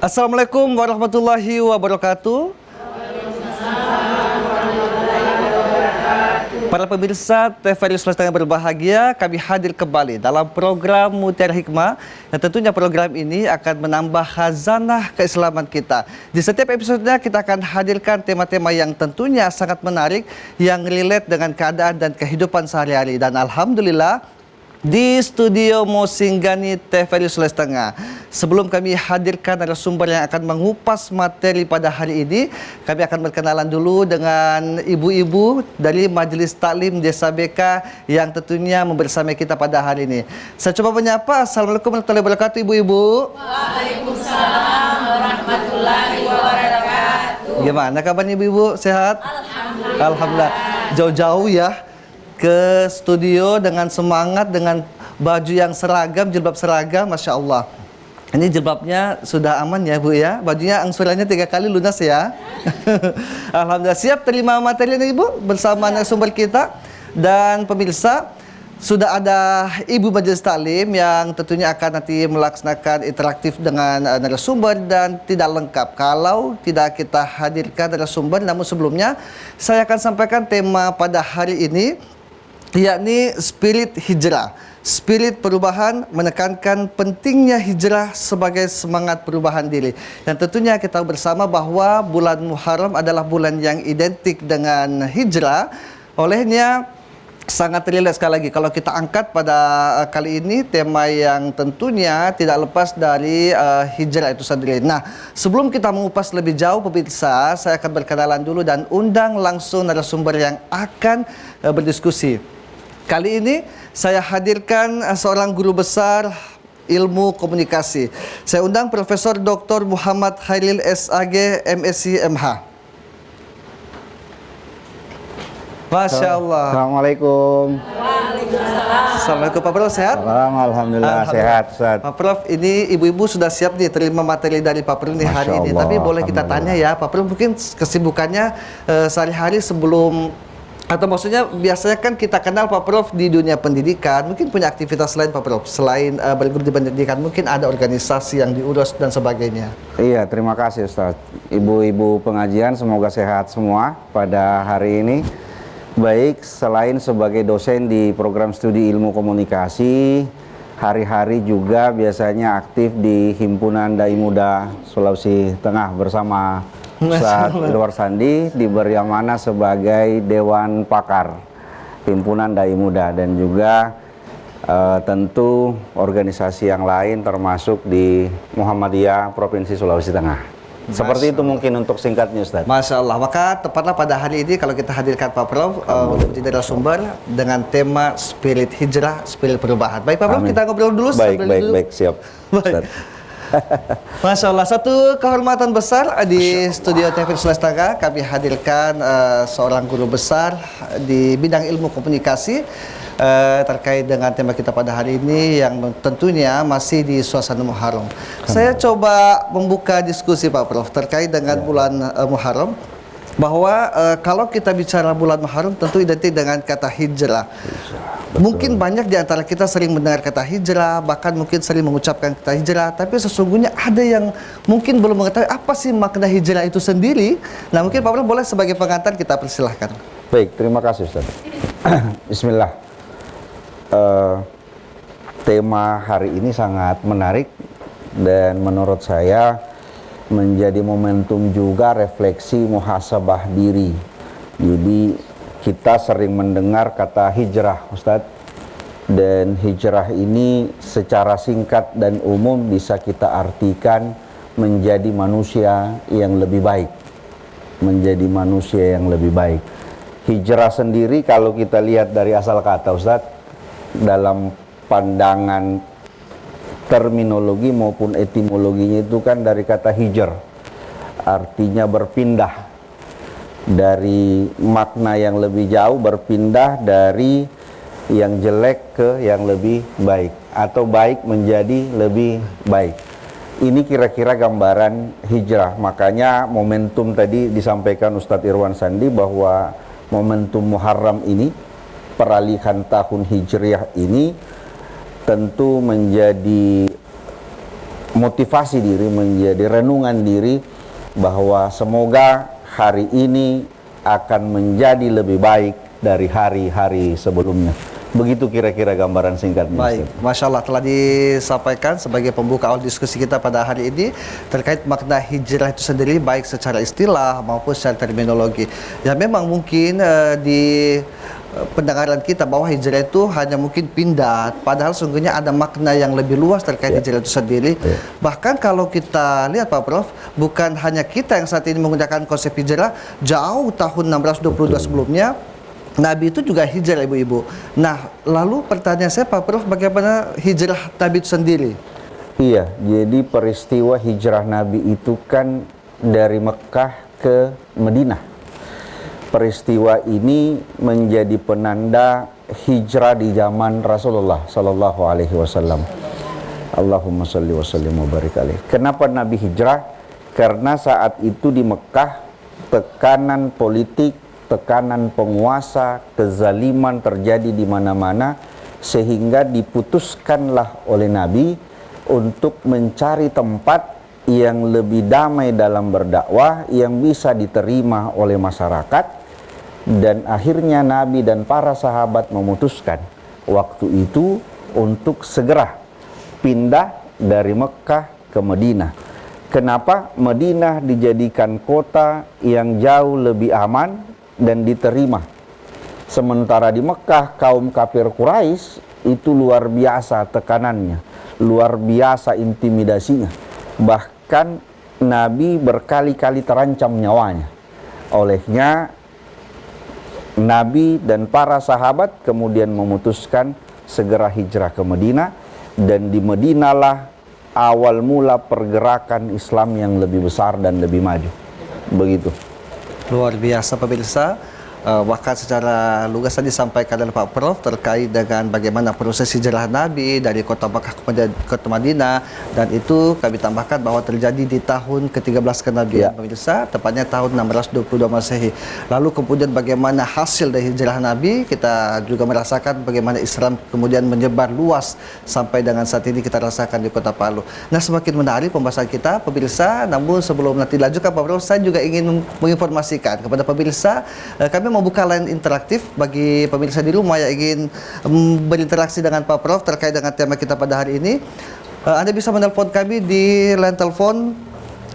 Assalamualaikum warahmatullahi wabarakatuh. Para pemirsa TVRI Sulawesi yang berbahagia, kami hadir kembali dalam program Mutiara Hikmah yang tentunya program ini akan menambah khazanah keislaman kita. Di setiap episodenya kita akan hadirkan tema-tema yang tentunya sangat menarik yang relate dengan keadaan dan kehidupan sehari-hari. Dan alhamdulillah di studio Mosinggani TVRI Sulawesi Tengah, sebelum kami hadirkan narasumber yang akan mengupas materi pada hari ini, kami akan berkenalan dulu dengan ibu-ibu dari Majelis Taklim Desa BK yang tentunya membersama kita pada hari ini. Saya coba menyapa. Assalamualaikum warahmatullahi wabarakatuh, ibu-ibu. Waalaikumsalam warahmatullahi wabarakatuh. Gimana kabarnya ibu-ibu? Sehat? Alhamdulillah. Alhamdulillah. Jauh-jauh ya ke studio dengan semangat, dengan baju yang seragam, jilbab seragam, Masya Allah. Ini jilbabnya sudah aman ya Bu ya, bajunya angsurannya 3 kali lunas ya. Alhamdulillah. Siap terima materi ini Ibu bersama narasumber kita. Dan pemirsa, sudah ada Ibu Majelis Taklim yang tentunya akan nanti melaksanakan interaktif dengan narasumber dan tidak lengkap kalau tidak kita hadirkan narasumber. Namun sebelumnya saya akan sampaikan tema pada hari ini, yakni spirit hijrah. Spirit perubahan, menekankan pentingnya hijrah sebagai semangat perubahan diri. Dan tentunya kita bersama bahwa bulan Muharram adalah bulan yang identik dengan hijrah. Olehnya sangat relate sekali lagi kalau kita angkat pada kali ini tema yang tentunya tidak lepas dari hijrah itu sendiri. Nah, sebelum kita mengupas lebih jauh pemirsa, saya akan berkenalan dulu dan undang langsung narasumber yang akan berdiskusi. Kali ini saya hadirkan seorang guru besar ilmu komunikasi. Saya undang Profesor Dr. Muhammad Khairil SAG MSc MH. Masya Allah. Assalamualaikum. Waalaikumsalam. Assalamualaikum Pak Prof, sehat? Alhamdulillah sehat Ustaz. Pak Prof, ini ibu-ibu sudah siap nih terima materi dari Pak Prof nih hari ini. Allah, Tapi boleh kita tanya ya Pak Prof, mungkin kesibukannya sehari-hari sebelum, atau maksudnya biasanya kan kita kenal Pak Prof di dunia pendidikan, mungkin punya aktivitas lain Pak Prof selain berguru di pendidikan, mungkin ada organisasi yang diurus dan sebagainya. Iya, terima kasih Ustaz. Ibu-ibu pengajian semoga sehat semua pada hari ini. Baik, selain sebagai dosen di program studi ilmu komunikasi, hari-hari juga biasanya aktif di Himpunan Dai Muda Sulawesi Tengah bersama Ustaz Edward Sandi, diberi amanah sebagai Dewan Pakar Himpunan Dai Muda, dan juga tentu organisasi yang lain termasuk di Muhammadiyah Provinsi Sulawesi Tengah. Seperti itu mungkin untuk singkatnya Ustaz. Masya Allah. Maka tepatlah pada hari ini kalau kita hadirkan Pak Prof untuk menjadi narasumber dengan tema spirit hijrah, spirit perubahan. Baik Pak Prof, kita ngobrol dulu. Baik, siap. Baik. Masya Allah, satu kehormatan besar di studio TVRI Sulawesi Tengah kami hadirkan seorang guru besar di bidang ilmu komunikasi terkait dengan tema kita pada hari ini yang tentunya masih di suasana Muharram. Saya coba membuka diskusi Pak Prof terkait dengan bulan Muharram, bahwa kalau kita bicara bulan Muharram tentu identik dengan kata hijrah. Mungkin banyak di antara kita sering mendengar kata hijrah, bahkan mungkin sering mengucapkan kata hijrah, tapi sesungguhnya ada yang mungkin belum mengetahui apa sih makna hijrah itu sendiri. Nah, mungkin Pak Prof boleh sebagai pengantar kita persilahkan. Baik, terima kasih Ustaz. Bismillah. Tema hari ini sangat menarik dan menurut saya menjadi momentum juga refleksi muhasabah diri. Jadi kita sering mendengar kata hijrah Ustadz, dan hijrah ini secara singkat dan umum bisa kita artikan menjadi manusia yang lebih baik. Menjadi manusia yang lebih baik. Hijrah sendiri kalau kita lihat dari asal kata Ustadz, dalam pandangan terminologi maupun etimologinya itu kan dari kata hijr, artinya berpindah dari makna yang lebih jauh, berpindah dari yang jelek ke yang lebih baik, atau baik menjadi lebih baik. Ini kira-kira gambaran hijrah. Makanya momentum tadi disampaikan Ustadz Irwan Sandi bahwa momentum Muharram ini, peralihan tahun Hijriah ini tentu menjadi motivasi diri, menjadi renungan diri bahwa semoga hari ini akan menjadi lebih baik dari hari-hari sebelumnya. Begitu kira-kira gambaran singkatnya. Baik, Masya Allah telah disampaikan sebagai pembuka awal diskusi kita pada hari ini terkait makna hijrah itu sendiri, baik secara istilah maupun secara terminologi. Ya memang mungkin di pendengaran kita bahwa hijrah itu hanya mungkin pindah, padahal sungguhnya ada makna yang lebih luas terkait hijrah itu sendiri. Bahkan kalau kita lihat Pak Prof, bukan hanya kita yang saat ini menggunakan konsep hijrah, jauh tahun 622 sebelumnya Nabi itu juga hijrah, ibu-ibu. Nah, lalu pertanyaan saya Pak Prof, bagaimana hijrah Nabi itu sendiri? Iya, jadi peristiwa hijrah Nabi itu kan dari Mekah ke Madinah. Peristiwa ini menjadi penanda hijrah di zaman Rasulullah Sallallahu Alaihi Wasallam. Allahumma salli wa sallim wa barik alaih. Kenapa Nabi hijrah? Karena saat itu di Mekah tekanan politik, tekanan penguasa, kezaliman terjadi di mana-mana, sehingga diputuskanlah oleh Nabi untuk mencari tempat yang lebih damai dalam berdakwah, yang bisa diterima oleh masyarakat. Dan akhirnya Nabi dan para sahabat memutuskan waktu itu untuk segera pindah dari Mekah ke Madinah. Kenapa? Madinah dijadikan kota yang jauh lebih aman dan diterima. Sementara di Mekah kaum kafir Quraisy itu luar biasa tekanannya, luar biasa intimidasinya. Bahkan Nabi berkali-kali terancam nyawanya. Olehnya Nabi dan para sahabat kemudian memutuskan segera hijrah ke Madinah, dan di Madinahlah awal mula pergerakan Islam yang lebih besar dan lebih maju. Begitu. Luar biasa pemirsa. Bahkan secara lugas tadi disampaikan oleh Pak Prof terkait dengan bagaimana proses hijrah Nabi dari kota Makkah ke kota Madinah, dan itu kami tambahkan bahwa terjadi di tahun ke-13 kenabian pemirsa, tepatnya tahun 622 Masehi. Lalu kemudian bagaimana hasil dari hijrah Nabi, kita juga merasakan bagaimana Islam kemudian menyebar luas sampai dengan saat ini kita rasakan di kota Palu. Nah, semakin menarik pembahasan kita pemirsa, namun sebelum nanti lanjutkan Pak Prof, saya juga ingin menginformasikan kepada pemirsa, kami membuka line interaktif bagi pemirsa di rumah yang ingin berinteraksi dengan Pak Prof terkait dengan tema kita pada hari ini. Anda bisa menelpon kami di line telepon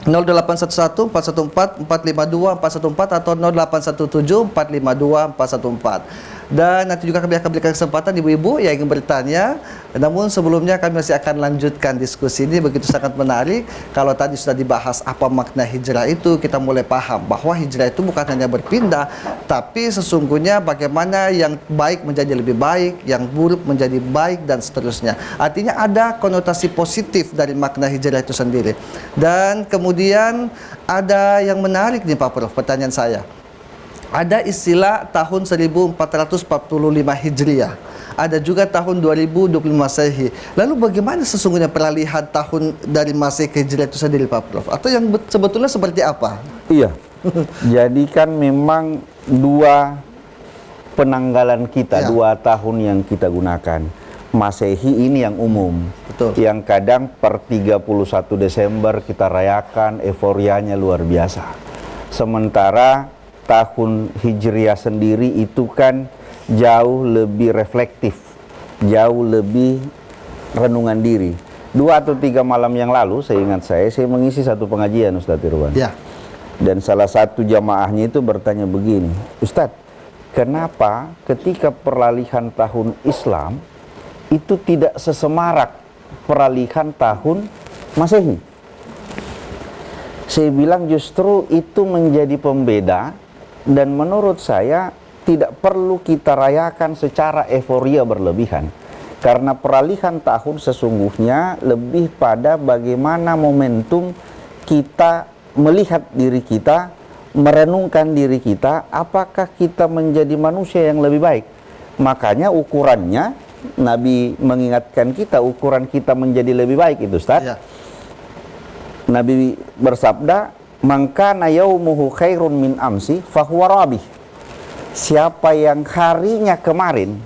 0811 414 452 414 atau 0817 452 414. Dan nanti juga kami akan berikan kesempatan ibu-ibu yang ingin bertanya. Namun sebelumnya kami masih akan lanjutkan diskusi ini, begitu sangat menarik. Kalau tadi sudah dibahas apa makna hijrah itu, kita mulai paham bahwa hijrah itu bukan hanya berpindah, tapi sesungguhnya bagaimana yang baik menjadi lebih baik, yang buruk menjadi baik, dan seterusnya. Artinya ada konotasi positif dari makna hijrah itu sendiri. Dan kemudian ada yang menarik nih Pak Prof, pertanyaan saya. Ada istilah tahun 1445 Hijriah, ada juga tahun 2025 Masehi. Lalu bagaimana sesungguhnya peralihan tahun dari Masehi ke Hijriah itu sendiri Pak Prof? Atau yang sebetulnya seperti apa? Iya. Jadi kan memang dua penanggalan kita, dua tahun yang kita gunakan. Masehi ini yang umum. Betul. Yang kadang per 31 Desember kita rayakan, euforianya luar biasa. Sementara tahun Hijriah sendiri itu kan jauh lebih reflektif, jauh lebih renungan diri. 2 atau 3 malam yang lalu, saya mengisi satu pengajian Ustadz Irwan. Ya. Dan salah satu jamaahnya itu bertanya begini, Ustadz, kenapa ketika peralihan tahun Islam itu tidak sesemarak peralihan tahun Masehi? Saya bilang justru itu menjadi pembeda. Dan menurut saya tidak perlu kita rayakan secara euforia berlebihan, karena peralihan tahun sesungguhnya lebih pada bagaimana momentum kita melihat diri kita, merenungkan diri kita, apakah kita menjadi manusia yang lebih baik. Makanya ukurannya Nabi mengingatkan kita, ukuran kita menjadi lebih baik itu Ustaz. Ya. Nabi bersabda, "Mangkana yaumuhu khairun min amsi fahuwa rabih." Siapa yang harinya kemarin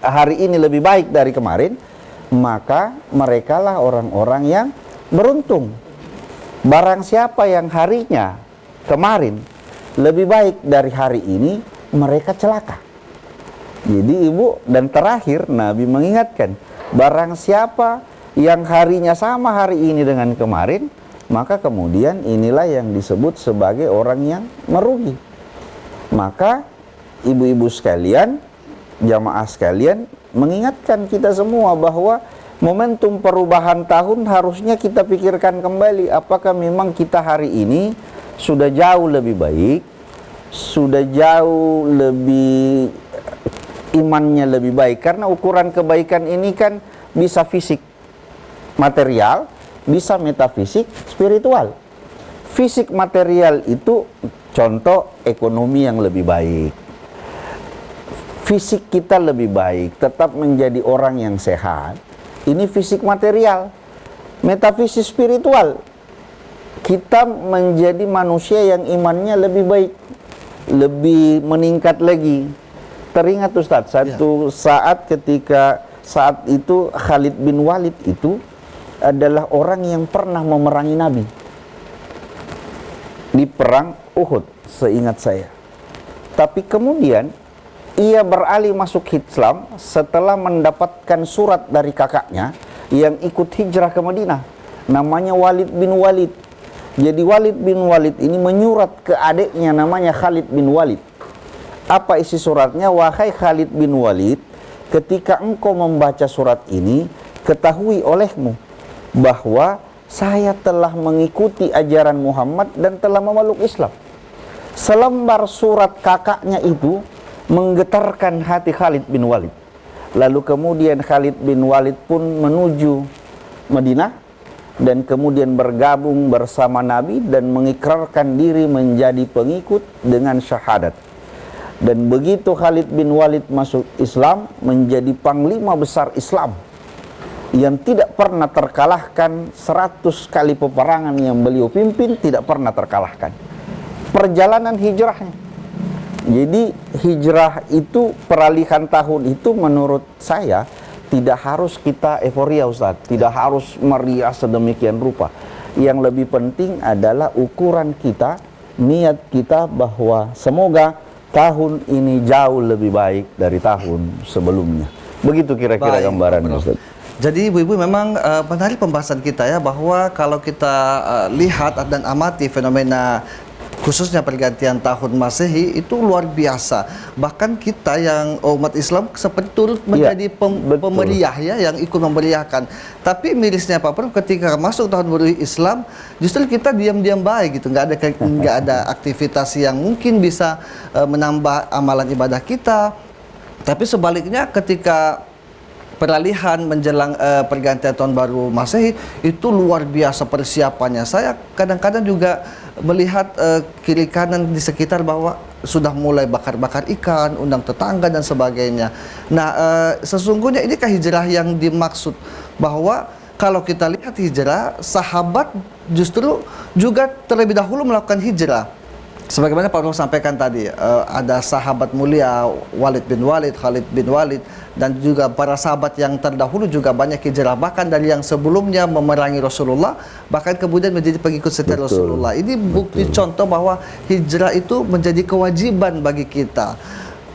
hari ini lebih baik dari kemarin, maka merekalah orang-orang yang beruntung. Barang siapa yang harinya kemarin lebih baik dari hari ini, mereka celaka. Jadi ibu, dan terakhir Nabi mengingatkan, barang siapa yang harinya sama hari ini dengan kemarin, maka kemudian inilah yang disebut sebagai orang yang merugi. Maka ibu-ibu sekalian, jamaah sekalian, mengingatkan kita semua bahwa momentum perubahan tahun harusnya kita pikirkan kembali, apakah memang kita hari ini sudah jauh lebih baik, sudah jauh lebih imannya lebih baik. Karena ukuran kebaikan ini kan bisa fisik, material, bisa metafisik, spiritual. Fisik material itu contoh ekonomi yang lebih baik, fisik kita lebih baik, tetap menjadi orang yang sehat. Ini fisik material. Metafisik spiritual, kita menjadi manusia yang imannya lebih baik, lebih meningkat lagi. Teringat Ustadz, satu saat ketika saat itu Khalid bin Walid itu adalah orang yang pernah memerangi Nabi di perang Uhud, seingat saya. Tapi kemudian ia beralih masuk Islam setelah mendapatkan surat dari kakaknya yang ikut hijrah ke Madinah, namanya Walid bin Walid. Jadi Walid bin Walid ini menyurat ke adiknya namanya Khalid bin Walid. Apa isi suratnya? Wahai Khalid bin Walid, ketika engkau membaca surat ini, ketahui olehmu bahwa saya telah mengikuti ajaran Muhammad dan telah memeluk Islam. Selembar surat kakaknya itu menggetarkan hati Khalid bin Walid. Lalu kemudian Khalid bin Walid pun menuju Madinah dan kemudian bergabung bersama Nabi dan mengikrarkan diri menjadi pengikut dengan syahadat. Dan begitu Khalid bin Walid masuk Islam, menjadi panglima besar Islam yang tidak pernah terkalahkan. 100 kali peperangan yang beliau pimpin tidak pernah terkalahkan. Perjalanan hijrahnya, jadi hijrah itu, peralihan tahun itu menurut saya tidak harus kita euforia Ustaz, tidak harus meriah sedemikian rupa. Yang lebih penting adalah ukuran kita, niat kita bahwa semoga tahun ini jauh lebih baik dari tahun sebelumnya. Begitu kira-kira gambaran Ustaz. Jadi ibu-ibu memang menarik pembahasan kita ya, bahwa kalau kita lihat dan amati fenomena khususnya pergantian tahun Masehi itu luar biasa. Bahkan kita yang umat Islam seperti turut menjadi pemeriah ya, yang ikut memeriahkan. Tapi mirisnya Pak Prof, ketika masuk tahun baru Islam, justru kita diam-diam baik gitu, nggak ada aktivitas yang mungkin bisa menambah amalan ibadah kita. Tapi sebaliknya ketika peralihan menjelang pergantian tahun baru Masehi itu luar biasa persiapannya. Saya kadang-kadang juga melihat kiri kanan di sekitar bahwa sudah mulai bakar-bakar ikan, undang tetangga dan sebagainya. Nah, sesungguhnya inikah hijrah yang dimaksud? Bahwa kalau kita lihat hijrah, sahabat justru juga terlebih dahulu melakukan hijrah. Sebagaimana Pak Prof sampaikan tadi, ada sahabat mulia Walid bin Walid, Khalid bin Walid, dan juga para sahabat yang terdahulu juga banyak hijrah, bahkan dari yang sebelumnya memerangi Rasulullah, bahkan kemudian menjadi pengikut setia Rasulullah. Ini bukti contoh bahwa hijrah itu menjadi kewajiban bagi kita.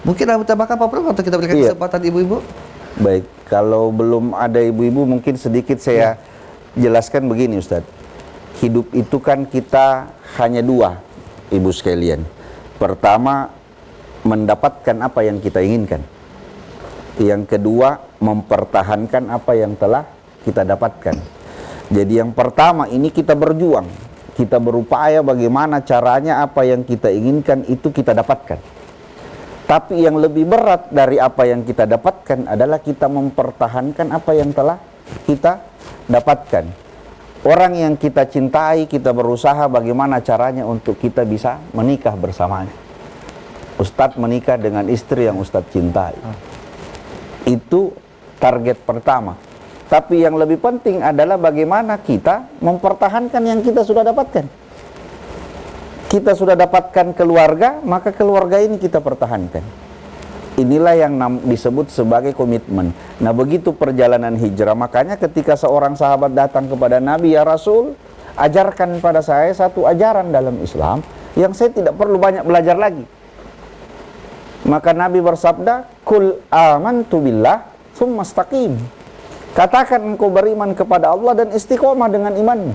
Mungkin ada tambahkan Pak Prof untuk kita berikan kesempatan ibu-ibu. Baik, kalau belum ada ibu-ibu mungkin sedikit saya jelaskan begini Ustadz. Hidup itu kan kita hanya dua, ibu sekalian. Pertama, mendapatkan apa yang kita inginkan. Yang kedua, mempertahankan apa yang telah kita dapatkan. Jadi yang pertama ini kita berjuang, kita berupaya bagaimana caranya apa yang kita inginkan itu kita dapatkan. Tapi yang lebih berat dari apa yang kita dapatkan adalah kita mempertahankan apa yang telah kita dapatkan. Orang yang kita cintai, kita berusaha bagaimana caranya untuk kita bisa menikah bersamanya. Ustadz menikah dengan istri yang Ustadz cintai. Itu target pertama. Tapi yang lebih penting adalah bagaimana kita mempertahankan yang kita sudah dapatkan. Kita sudah dapatkan keluarga, maka keluarga ini kita pertahankan. Inilah yang disebut sebagai komitmen. Nah, begitu perjalanan hijrah. Makanya ketika seorang sahabat datang kepada Nabi, "Ya Rasul, ajarkan pada saya satu ajaran dalam Islam yang saya tidak perlu banyak belajar lagi." Maka Nabi bersabda, "Kul amantu billah tsumma istaqim." Katakan engkau beriman kepada Allah dan istiqomah dengan imanmu.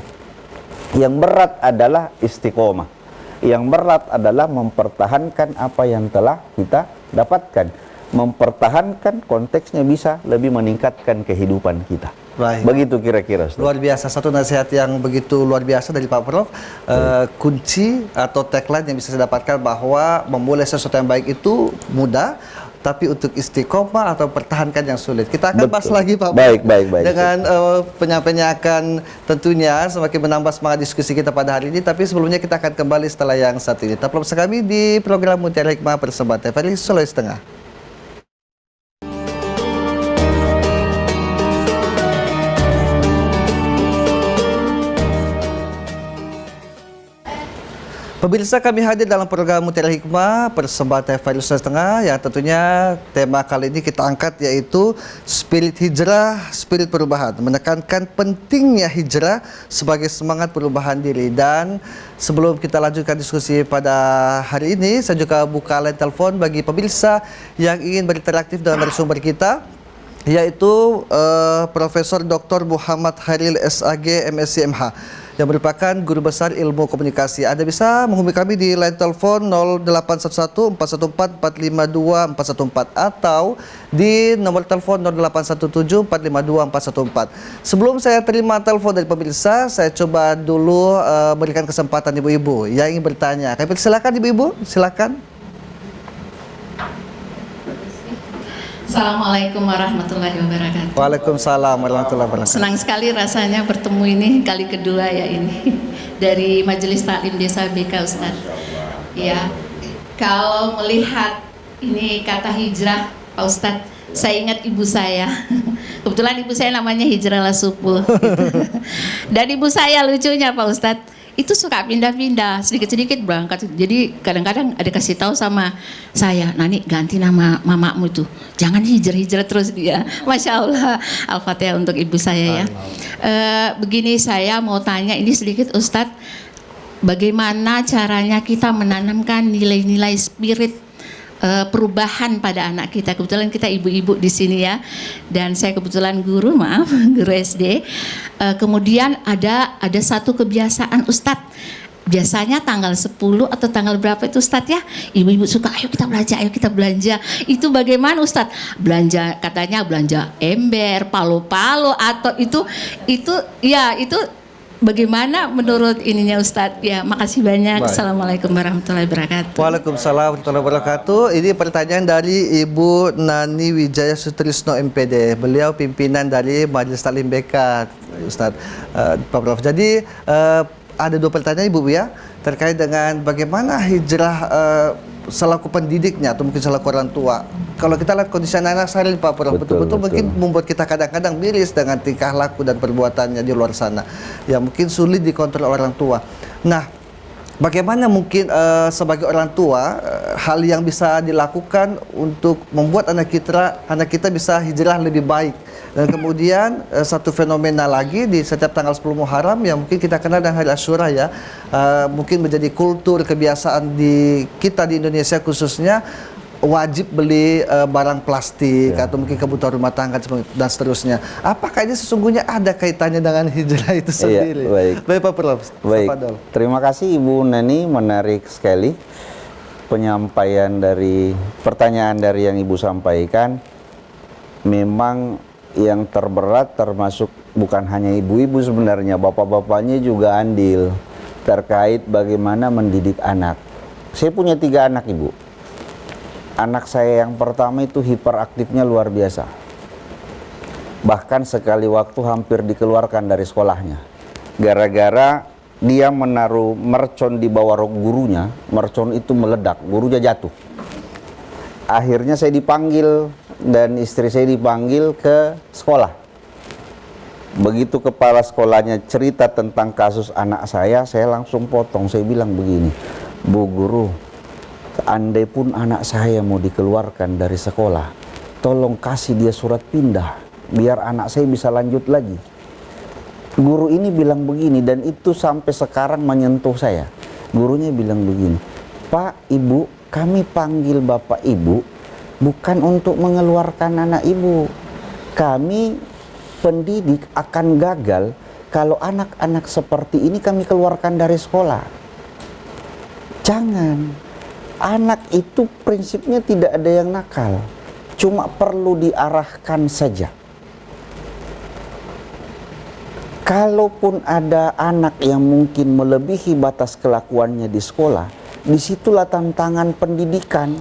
Yang berat adalah istiqomah. Yang berat adalah mempertahankan apa yang telah kita dapatkan. Mempertahankan konteksnya bisa lebih meningkatkan kehidupan kita. Baik. Begitu kira-kira, Ustaz. Luar biasa, satu nasihat yang begitu luar biasa dari Pak Prof. Kunci atau tagline yang bisa saya dapatkan bahwa memulai sesuatu yang baik itu mudah, tapi untuk istiqomah atau pertahankan yang sulit. Kita akan bahas lagi Pak Prof. Baik. Dengan penyampaiannya akan tentunya semakin menambah semangat diskusi kita pada hari ini. Tapi sebelumnya kita akan kembali setelah yang satu ini. Tetaplah bersama kami di program Mutiara Hikmah bersama TVRI Sulawesi Tengah. Pemirsa, kami hadir dalam program Mutiara Hikmah persembahan TVRI Sulawesi Tengah yang tentunya tema kali ini kita angkat yaitu spirit hijrah, spirit perubahan, menekankan pentingnya hijrah sebagai semangat perubahan diri. Dan sebelum kita lanjutkan diskusi pada hari ini, saya juga buka line telepon bagi pemirsa yang ingin berinteraktif dengan narasumber kita, yaitu Profesor Dr. Muhammad Khairil SAG MSc MH yang merupakan Guru Besar Ilmu Komunikasi. Anda bisa menghubungi kami di line telepon 0811 414 452 414 atau di nomor telepon 0817 452 414. Sebelum saya terima telepon dari pemirsa, saya coba dulu berikan kesempatan ibu-ibu yang ingin bertanya. Kami silakan ibu-ibu, silakan. Assalamualaikum warahmatullahi wabarakatuh. Waalaikumsalam warahmatullahi wabarakatuh. Senang sekali rasanya bertemu ini kali kedua ya ini dari Majelis Taklim Desa BK Ustaz. Ya, kalau melihat ini kata hijrah Pak Ustaz, saya ingat ibu saya. Kebetulan ibu saya namanya Hijrah Lasupu. Gitu. Dan ibu saya lucunya Pak Ustaz, itu suka pindah-pindah, sedikit-sedikit berangkat. Jadi kadang-kadang ada kasih tahu sama saya, "Nani, ganti nama mamamu itu, jangan hijrah-hijrah terus dia." Masya Allah. Al-Fatihah untuk ibu saya ya. Begini, saya mau tanya ini sedikit Ustadz, bagaimana caranya kita menanamkan nilai-nilai spirit perubahan pada anak kita. Kebetulan kita ibu-ibu di sini ya, dan saya kebetulan guru SD. Kemudian ada satu kebiasaan Ustadz, biasanya tanggal 10 atau tanggal berapa itu Ustadz ya, ibu-ibu suka ayo kita belanja. Itu bagaimana Ustadz? Belanja, katanya belanja ember, palo-palo atau itu bagaimana menurut ininya Ustadz? Ya, makasih banyak. Baik. Assalamualaikum warahmatullahi wabarakatuh. Waalaikumsalam warahmatullahi wabarakatuh. Ini pertanyaan dari Ibu Nani Wijaya Sutrisno MPD. Beliau pimpinan dari Majelis Taklim BK, Ustadz Pak Prof. Jadi ada dua pertanyaan Ibu ya, terkait dengan bagaimana hijrah selaku pendidiknya atau mungkin selaku orang tua. Kalau kita lihat kondisi anak-anak saya Pak Prof, betul-betul mungkin membuat kita kadang-kadang miris dengan tingkah laku dan perbuatannya di luar sana yang mungkin sulit dikontrol orang tua. Nah, bagaimana mungkin sebagai orang tua hal yang bisa dilakukan untuk membuat anak kita bisa hijrah lebih baik? Dan kemudian satu fenomena lagi di setiap tanggal 10 Muharram yang mungkin kita kenal dengan Hari Asyura ya, mungkin menjadi kultur kebiasaan di kita di Indonesia khususnya, wajib beli barang plastik atau mungkin kebutuhan rumah tangga dan seterusnya. Apakah ini sesungguhnya ada kaitannya dengan hijrah itu sendiri? Baik Pak Prof. Baik. Terima kasih Ibu Nani, menarik sekali penyampaian dari pertanyaan dari yang Ibu sampaikan. Memang yang terberat termasuk bukan hanya ibu-ibu sebenarnya, bapak-bapaknya juga andil terkait bagaimana mendidik anak. Saya punya 3 anak Ibu. Anak saya yang pertama itu hiperaktifnya luar biasa. Bahkan sekali waktu hampir dikeluarkan dari sekolahnya. Gara-gara dia menaruh mercon di bawah rok gurunya, mercon itu meledak, gurunya jatuh. Akhirnya saya dipanggil dan istri saya dipanggil ke sekolah. Begitu kepala sekolahnya cerita tentang kasus anak saya langsung potong. Saya bilang begini, "Bu Guru, andai pun anak saya mau dikeluarkan dari sekolah, tolong kasih dia surat pindah, biar anak saya bisa lanjut lagi. Guru ini bilang begini, dan itu sampai sekarang menyentuh saya. Gurunya bilang begini, Pak, Ibu, kami panggil Bapak Ibu bukan untuk mengeluarkan anak Ibu. Kami pendidik akan gagal kalau anak-anak seperti ini kami keluarkan dari sekolah. Jangan. Anak itu prinsipnya tidak ada yang nakal, cuma perlu diarahkan saja. Kalaupun ada anak yang mungkin melebihi batas kelakuannya di sekolah, disitulah tantangan pendidikan.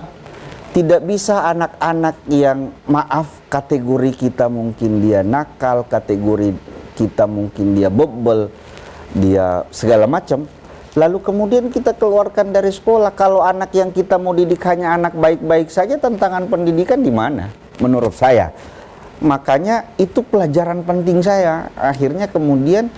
Tidak bisa anak-anak yang, maaf, kategori kita mungkin dia nakal, kategori kita mungkin dia bebel, dia segala macam, lalu kemudian kita keluarkan dari sekolah. Kalau anak yang kita mau didik hanya anak baik-baik saja, tantangan pendidikan di mana? Menurut saya. Makanya itu pelajaran penting saya. Akhirnya kemudian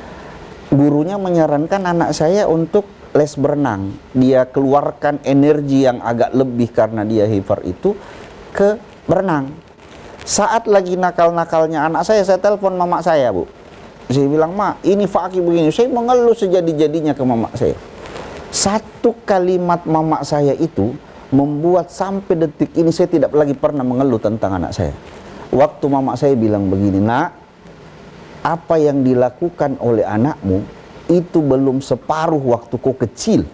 gurunya menyarankan anak saya untuk les berenang. Dia keluarkan energi yang agak lebih karena dia hyper itu ke berenang. Saat lagi nakal-nakalnya anak saya telepon mama saya, Bu. Saya bilang, Ma, ini Fakih begini. Saya mengeluh sejadi-jadinya ke mama saya. Satu kalimat mama saya itu membuat sampai detik ini saya tidak lagi pernah mengeluh tentang anak saya. Waktu mama saya bilang begini, Nak, apa yang dilakukan oleh anakmu itu belum separuh waktu kau kecil.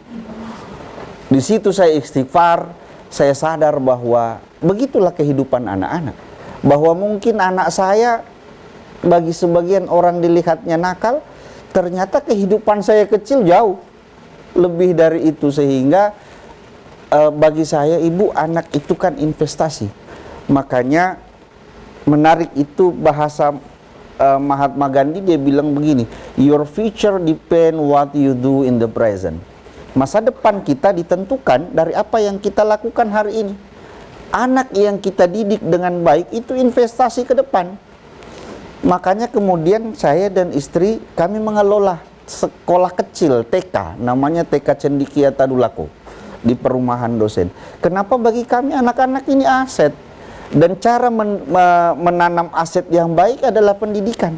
Di situ saya istighfar, saya sadar bahwa begitulah kehidupan anak-anak. Bahwa mungkin anak saya bagi sebagian orang dilihatnya nakal, ternyata kehidupan saya kecil jauh lebih dari itu. Sehingga bagi saya, Ibu, anak itu kan investasi. Makanya menarik itu bahasa Mahatma Gandhi, dia bilang begini, your future depend what you do in the present. Masa depan kita ditentukan dari apa yang kita lakukan hari ini. Anak yang kita didik dengan baik itu investasi ke depan. Makanya kemudian saya dan istri kami mengelola sekolah kecil TK, namanya TK Cendikia Tadulako di perumahan dosen. Kenapa bagi kami anak-anak ini aset? Dan cara menanam aset yang baik adalah pendidikan.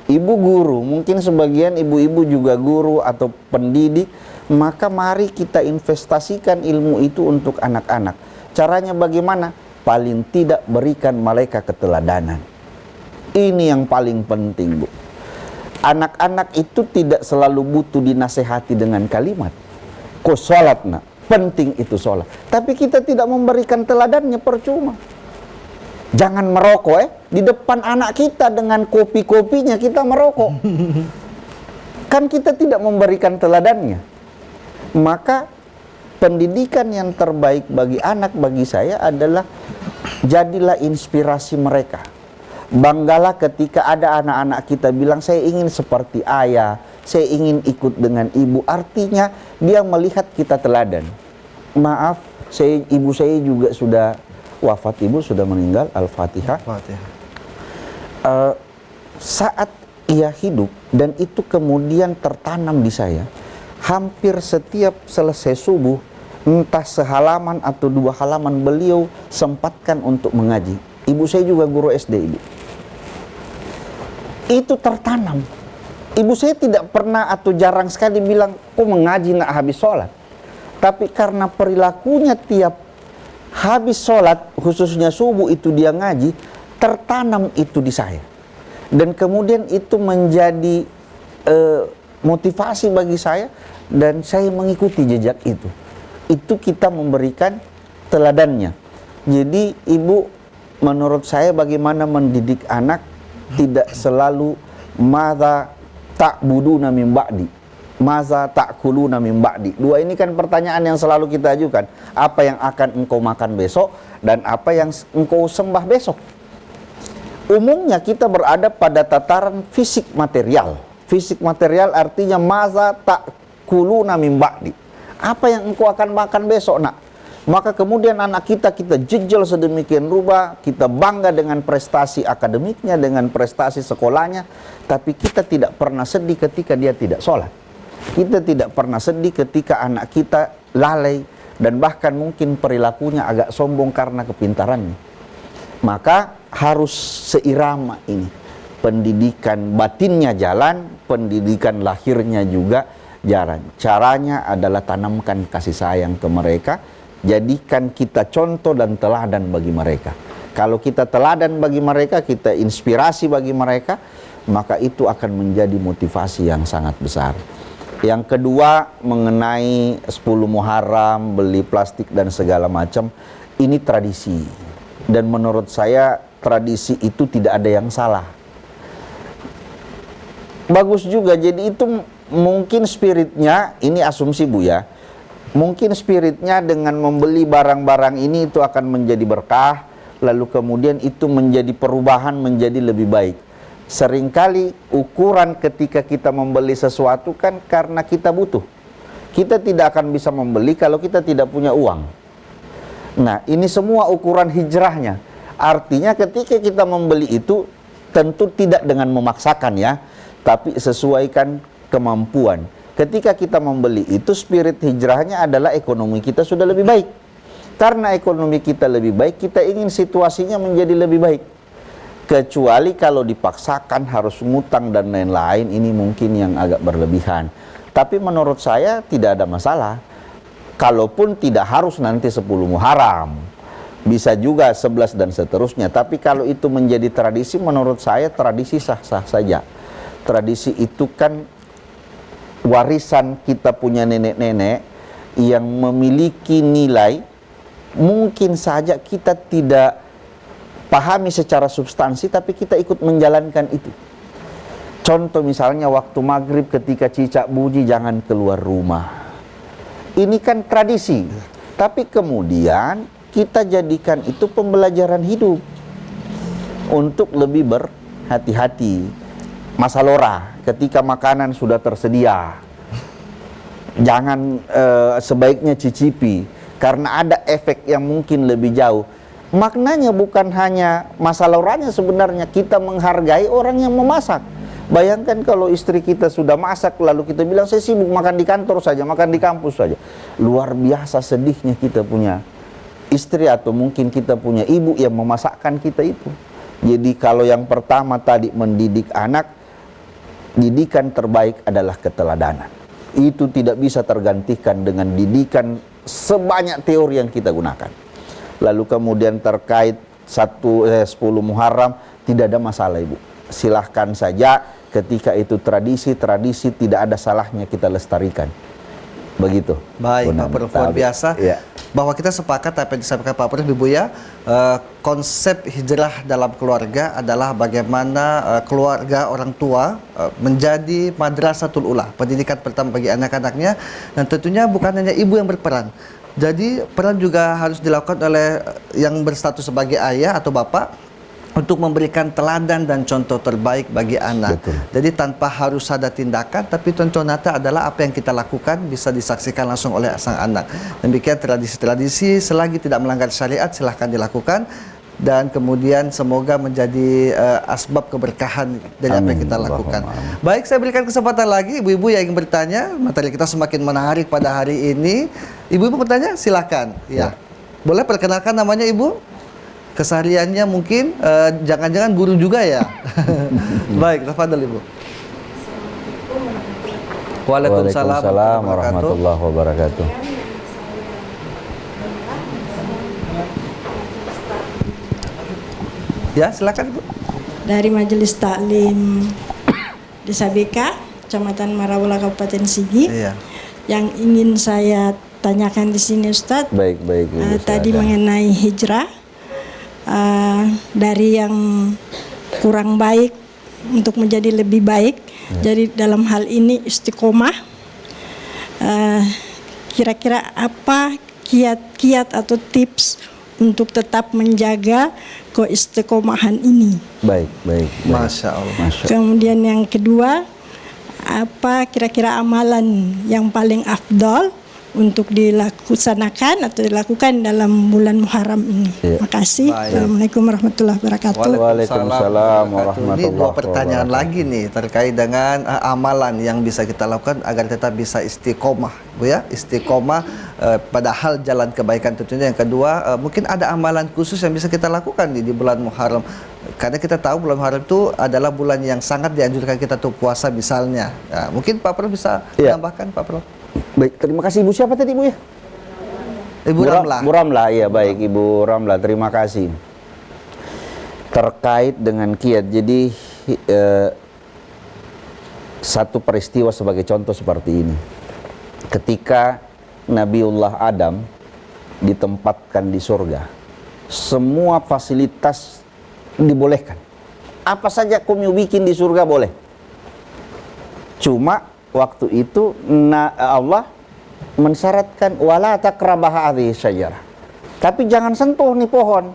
Ibu guru, mungkin sebagian ibu-ibu juga guru atau pendidik, maka mari kita investasikan ilmu itu untuk anak-anak. Caranya bagaimana? Paling tidak berikan mereka keteladanan. Ini yang paling penting, Bu. Anak-anak itu tidak selalu butuh dinasehati dengan kalimat. Kau sholat, nak. Penting itu sholat. Tapi kita tidak memberikan teladannya, percuma. Jangan merokok, di depan anak kita dengan kopi-kopinya kita merokok. Kan kita tidak memberikan teladannya. Maka pendidikan yang terbaik bagi anak, bagi saya adalah jadilah inspirasi mereka. Banggalah ketika ada anak-anak kita bilang, saya ingin seperti ayah, saya ingin ikut dengan ibu. Artinya dia melihat kita teladan. Maaf, ibu saya juga sudah wafat, ibu sudah meninggal, Al-Fatihah. Saat ia hidup, dan itu kemudian tertanam di saya, hampir setiap selesai subuh, entah sehalaman atau 2 halaman beliau sempatkan untuk mengaji. Ibu saya juga guru SD, Ibu. Itu tertanam. Ibu saya tidak pernah atau jarang sekali bilang, kok mengaji nak habis sholat. Tapi karena perilakunya tiap habis sholat, khususnya subuh itu dia ngaji, tertanam itu di saya. Dan kemudian itu menjadi motivasi bagi saya, dan saya mengikuti jejak itu. Itu kita memberikan teladannya. Jadi ibu, menurut saya bagaimana mendidik anak, tidak selalu madza ta'buduna min ba'di, maza ta'kuluna min ba'di. 2 ini kan pertanyaan yang selalu kita ajukan. Apa yang akan engkau makan besok dan apa yang engkau sembah besok. Umumnya kita berada pada tataran fisik material. Fisik material artinya maza ta'kuluna min ba'di. Apa yang engkau akan makan besok, nak? Maka kemudian anak kita jejel sedemikian rupa, kita bangga dengan prestasi akademiknya, dengan prestasi sekolahnya, tapi kita tidak pernah sedih ketika dia tidak sholat. Kita tidak pernah sedih ketika anak kita lalai dan bahkan mungkin perilakunya agak sombong karena kepintarannya. Maka harus seirama ini. Pendidikan batinnya jalan, pendidikan lahirnya juga jalan. Caranya adalah tanamkan kasih sayang ke mereka, jadikan kita contoh dan teladan bagi mereka. Kalau kita teladan bagi mereka, kita inspirasi bagi mereka, maka itu akan menjadi motivasi yang sangat besar. Yang kedua, mengenai 10 Muharram, beli plastik dan segala macam, ini tradisi. Dan menurut saya tradisi itu tidak ada yang salah. Bagus juga, jadi itu mungkin spiritnya, ini asumsi Bu ya, mungkin spiritnya dengan membeli barang-barang ini itu akan menjadi berkah, lalu kemudian itu menjadi perubahan menjadi lebih baik. Seringkali ukuran ketika kita membeli sesuatu kan karena kita butuh. Kita tidak akan bisa membeli kalau kita tidak punya uang. Nah, ini semua ukuran hijrahnya. Artinya ketika kita membeli itu tentu tidak dengan memaksakan ya, tapi sesuaikan kemampuan. Ketika kita membeli itu, spirit hijrahnya adalah ekonomi kita sudah lebih baik. Karena ekonomi kita lebih baik, kita ingin situasinya menjadi lebih baik. Kecuali kalau dipaksakan harus ngutang dan lain-lain, ini mungkin yang agak berlebihan. Tapi menurut saya tidak ada masalah. Kalaupun tidak harus nanti 10 Muharram, bisa juga 11 dan seterusnya. Tapi kalau itu menjadi tradisi, menurut saya tradisi sah-sah saja. Tradisi itu kan warisan kita punya nenek-nenek yang memiliki nilai. Mungkin saja kita tidak pahami secara substansi, tapi kita ikut menjalankan itu. Contoh misalnya waktu maghrib ketika cicak bunyi jangan keluar rumah. Ini kan tradisi. Tapi kemudian kita jadikan itu pembelajaran hidup untuk lebih berhati-hati. Masa lora ketika makanan sudah tersedia, jangan sebaiknya cicipi karena ada efek yang mungkin lebih jauh. Maknanya bukan hanya masa loranya, sebenarnya kita menghargai orang yang memasak. Bayangkan kalau istri kita sudah masak lalu kita bilang saya sibuk makan di kantor saja, makan di kampus saja. Luar biasa sedihnya kita punya istri atau mungkin kita punya ibu yang memasakkan kita itu. Jadi kalau yang pertama tadi mendidik anak, didikan terbaik adalah keteladanan. Itu tidak bisa tergantikan dengan didikan sebanyak teori yang kita gunakan. Lalu kemudian terkait 10 Muharram, tidak ada masalah Ibu. Silahkan saja, ketika itu tradisi tidak ada salahnya kita lestarikan. Begitu. Baik Pak Prof, luar biasa. Ya. Bahwa kita sepakat apa yang disampaikan Pak Prof, Ibu ya, konsep hijrah dalam keluarga adalah bagaimana keluarga orang tua menjadi madrasatul ula, pendidikan pertama bagi anak-anaknya, dan tentunya bukan hanya ibu yang berperan. Jadi peran juga harus dilakukan oleh yang berstatus sebagai ayah atau bapak untuk memberikan teladan dan contoh terbaik bagi anak. Betul. Jadi tanpa harus ada tindakan, tapi contoh nyata adalah apa yang kita lakukan bisa disaksikan langsung oleh sang anak. Demikian tradisi-tradisi selagi tidak melanggar syariat silahkan dilakukan. Dan kemudian semoga menjadi asbab keberkahan dari apa yang kita lakukan. Baik, saya berikan kesempatan lagi ibu-ibu yang ingin bertanya. Materi kita semakin menarik pada hari ini. Ibu-ibu bertanya, silakan. Ya. Boleh perkenalkan namanya ibu? Kesehariannya mungkin, jangan-jangan guru juga ya? Baik, tafadhol ibu. Waalaikumsalam warahmatullahi wabarakatuh. Ya, silakan ibu. Dari Majelis Taklim Desa BK, Kecamatan Marawala, Kabupaten Sigi. Iya. Yang ingin saya tanyakan di sini Ustadz, Baik, Ibu, tadi silakan. mengenai hijrah, dari yang kurang baik untuk menjadi lebih baik. Jadi dalam hal ini istiqomah, kira-kira apa kiat-kiat atau tips untuk tetap menjaga keistiqomahan ini? Baik. Masya Allah. Kemudian yang kedua, apa kira-kira amalan yang paling afdol untuk dilaksanakan atau dilakukan dalam bulan Muharram ini. Iya. Makasih. Baik. Assalamualaikum warahmatullahi wabarakatuh. Waalaikumsalam Ini warahmatullahi dua pertanyaan wabarakatuh. lagi nih terkait dengan amalan yang bisa kita lakukan agar tetap bisa istiqomah, Bu ya, istiqomah pada hal jalan kebaikan tentunya. Yang kedua, mungkin ada amalan khusus yang bisa kita lakukan di bulan Muharram. Karena kita tahu bulan Muharram itu adalah bulan yang sangat dianjurkan kita untuk puasa misalnya. Nah, mungkin Pak Prof bisa Iya. menambahkan, Pak Prof. Baik, terima kasih Ibu. Siapa tadi Bu ya? Ibu Ramlah. Bu Ramlah, ya baik Ibu Ramlah, terima kasih. Terkait dengan kiat, jadi satu peristiwa sebagai contoh seperti ini. Ketika Nabiullah Adam ditempatkan di surga, semua fasilitas dibolehkan. Apa saja kamu bikin di surga boleh. Cuma waktu itu Allah mensyaratkan wala taqrabah hadhihi syajarah. Tapi jangan sentuh nih pohon.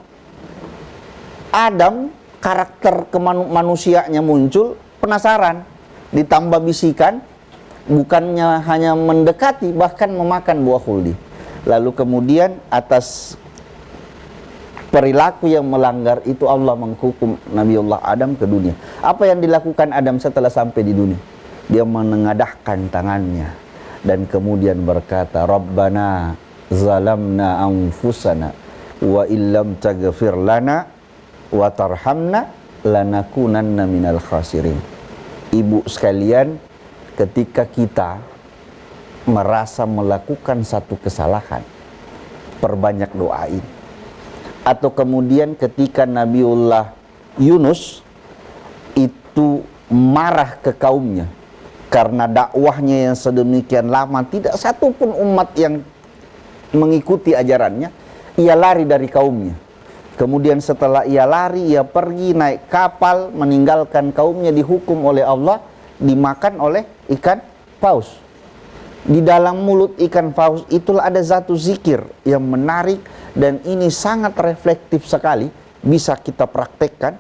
Adam karakter manusianya muncul, penasaran, ditambah bisikan, bukannya hanya mendekati, bahkan memakan buah khuldi. Lalu kemudian atas perilaku yang melanggar itu Allah menghukum Nabiullah Adam ke dunia. Apa yang dilakukan Adam setelah sampai di dunia? Dia menengadahkan tangannya dan kemudian berkata, Rabbana zalamna anfusana wa illam taghfir lana wa tarhamna lanakunanna minal khasirin. Ibu sekalian, ketika kita merasa melakukan satu kesalahan, perbanyak doain. Atau kemudian ketika Nabiullah Yunus itu marah ke kaumnya karena dakwahnya yang sedemikian lama, tidak satu pun umat yang mengikuti ajarannya, ia lari dari kaumnya. Kemudian setelah ia lari, ia pergi naik kapal, meninggalkan kaumnya, dihukum oleh Allah, dimakan oleh ikan paus. Di dalam mulut ikan paus itulah ada satu zikir yang menarik, dan ini sangat reflektif sekali, bisa kita praktekkan.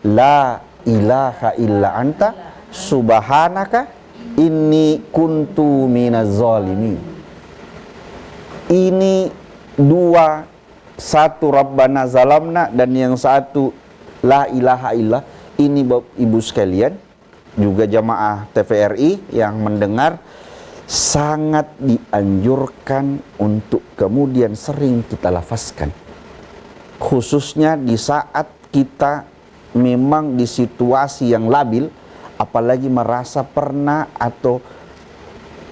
La ilaha illa anta subhanaka inni kuntu minaz zalimin. Ini dua, satu Rabbana zalamna dan yang satu la ilaha illa. Ini ibu sekalian, juga jamaah TVRI yang mendengar, sangat dianjurkan untuk kemudian sering kita lafazkan, khususnya di saat kita memang di situasi yang labil, apalagi merasa pernah atau